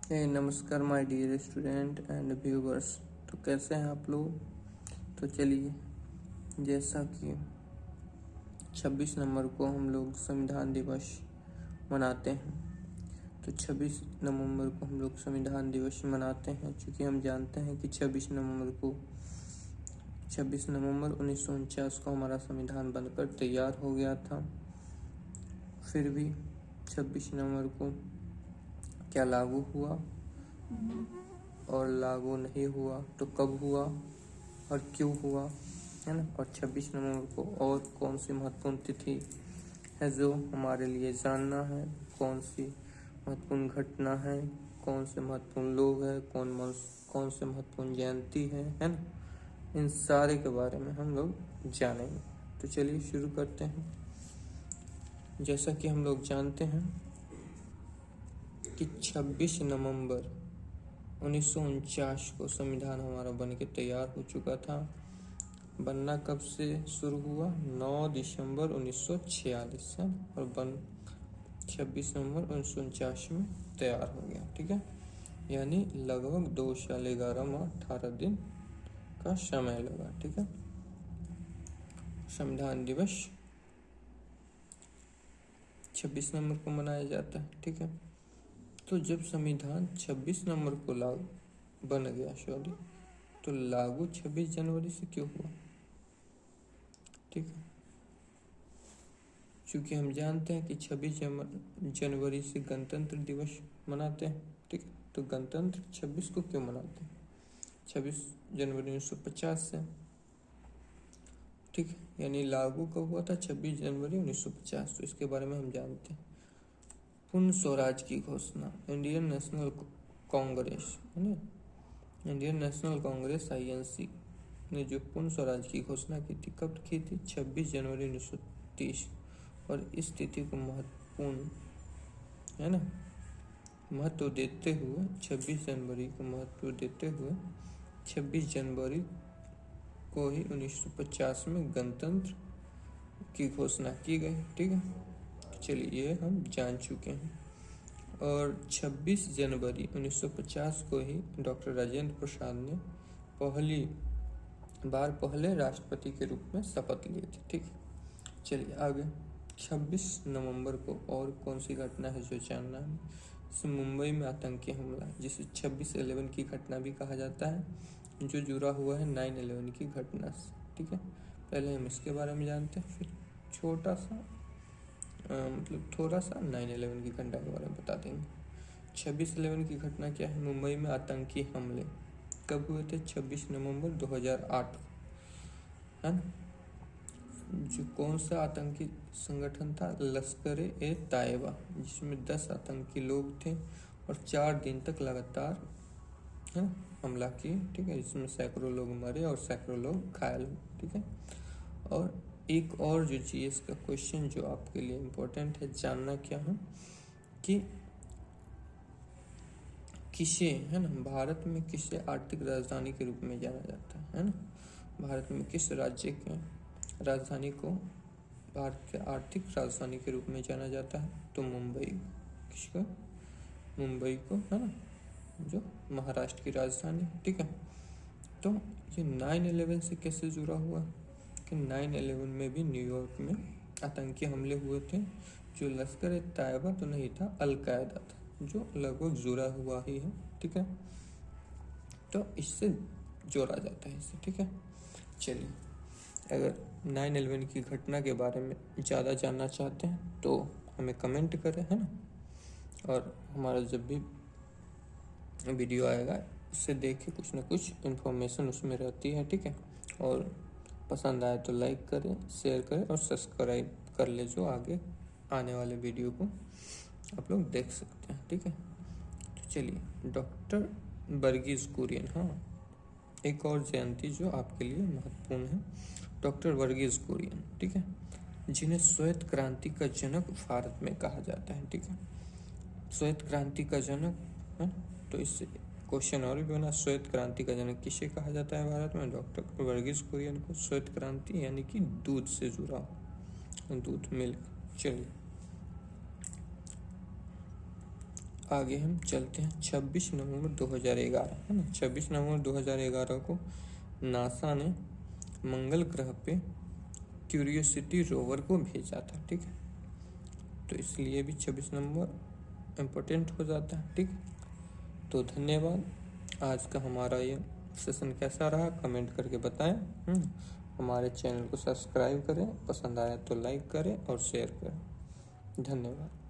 नमस्कार my dear student and viewers. तो कैसे हैं आप लोग। तो चलिए, जैसा कि 26 नवंबर को हम लोग संविधान दिवस मनाते हैं, तो 26 नवंबर को हम लोग संविधान दिवस मनाते हैं क्योंकि हम जानते हैं कि 26 नवंबर 1949 को हमारा संविधान बनकर तैयार हो गया था। फिर भी 26 नवंबर को क्या लागू हुआ और लागू नहीं हुआ तो कब हुआ और क्यों हुआ, है ना। और 26 नवंबर को और कौन सी महत्वपूर्ण तिथि है जो हमारे लिए जानना है, कौन सी महत्वपूर्ण घटना है, कौन से महत्वपूर्ण लोग हैं, कौन से महत्वपूर्ण जयंती है ना। इन सारे के बारे में हम लोग जानेंगे। तो चलिए शुरू करते हैं। जैसा कि हम लोग जानते हैं कि 26 नवंबर 1949 को संविधान हमारा बन के तैयार हो चुका था। बनना कब से शुरू हुआ? 9 दिसंबर 1946 है और 26 नवंबर 1949 में तैयार हो गया। ठीक है, यानी लगभग 2 साल 11 माह 18 दिन का समय लगा। ठीक है, संविधान दिवस 26 नवंबर को मनाया जाता है। ठीक है, तो जब संविधान 26 नवंबर को बन गया तो लागू 26 जनवरी से क्यों हुआ? ठीक है, क्योंकि हम जानते हैं कि 26 जनवरी से गणतंत्र दिवस मनाते हैं। ठीक है, तो गणतंत्र 26 को क्यों मनाते हैं? 26 जनवरी 1950 से। ठीक है, यानी लागू कब हुआ था? 26 जनवरी 1950। तो इसके बारे में हम जानते हैं। पूर्ण स्वराज की घोषणा इंडियन नेशनल कांग्रेस, है ना, इंडियन नेशनल कांग्रेस INC ने जो पूर्ण स्वराज की घोषणा की थी, कब की थी? 26 जनवरी 1930। और इस तिथि को महत्वपूर्ण, है ना, महत्व देते हुए 26 जनवरी को महत्व देते हुए 26 जनवरी को ही 1950 में गणतंत्र की घोषणा की गई। ठीक है, चलिए ये हम जान चुके हैं। और 26 जनवरी 1950 को ही डॉक्टर राजेंद्र प्रसाद ने पहले राष्ट्रपति के रूप में शपथ लिए थे। ठीक है, चलिए आगे। 26 नवंबर को और कौन सी घटना है जो जानना है? मुंबई में आतंकी हमला, जिसे 26/11 की घटना भी कहा जाता है, जो जुड़ा हुआ है 9/11 की घटना से। ठीक है, पहले हम इसके बारे में जानते हैं, फिर थोड़ा सा 9/11 की घटना के बारे में बता देंगे। 26/11 की घटना क्या है? मुंबई में आतंकी हमले कब हुए थे? 26 नवंबर 2008, है ना। जो कौन सा आतंकी संगठन था? लश्कर-ए-तैयबा, जिसमें 10 आतंकी लोग थे और 4 दिन तक लगातार, है ना, हमला किए। ठीक है, इसमें सैकड़ों लोग मरे और सैकड़ों लोग घायल हुए। ठीक है, और एक और जो GS का क्वेश्चन जो आपके लिए इम्पोर्टेंट है जानना, क्या है कि किसे, है ना, भारत में किसे आर्थिक राजधानी के रूप में जाना जाता है ना। भारत में किस राज्य के राजधानी को भारत के आर्थिक राजधानी के रूप में जाना जाता है? तो मुंबई। किसको? मुंबई को, है ना, जो महाराष्ट्र की राजधानी। ठीक है, तो ये 9/11 से कैसे जुड़ा हुआ कि 9/11 में भी न्यूयॉर्क में आतंकी हमले हुए थे, जो लश्कर-ए-तैयबा तो नहीं था, अलकायदा था, जो लगभग जुड़ा हुआ ही है। ठीक है, तो इससे जोड़ा जाता है इससे। ठीक है, चलिए, अगर 9/11 की घटना के बारे में ज़्यादा जानना चाहते हैं तो हमें कमेंट करें, है ना, और हमारा जब भी वीडियो आएगा उससे देख के कुछ ना कुछ इन्फॉर्मेशन उसमें रहती है। ठीक है, और पसंद आए तो लाइक करें, शेयर करें और सब्सक्राइब कर ले, जो आगे आने वाले वीडियो को आप लोग देख सकते हैं। ठीक है, तो चलिए, डॉक्टर वर्गीज कुरियन, हाँ, एक और जयंती जो आपके लिए महत्वपूर्ण है, डॉक्टर वर्गीज कुरियन। ठीक है, जिन्हें श्वेत क्रांति का जनक भारत में कहा जाता है। ठीक है, श्वेत क्रांति का जनक है, तो इससे क्वेश्चन और भी बना, श्वेत क्रांति का जनक किसे कहा जाता है भारत में? डॉक्टर वर्गीज कुरियन को। श्वेत क्रांति यानी कि दूध से जुड़ा, दूध, मिल्क। चलिए आगे हम चलते हैं 26 नवंबर 2011, है ना। 26 नवंबर 2011 को नासा ने मंगल ग्रह पे क्यूरियोसिटी रोवर को भेजा था, ठीक है। तो इसलिए भी 26 नवंबर इम्पोर्टेंट हो जाता है, ठीक। तो धन्यवाद। आज का हमारा ये सेशन कैसा रहा कमेंट करके बताएं। हमारे चैनल को सब्सक्राइब करें, पसंद आया तो लाइक करें और शेयर करें। धन्यवाद।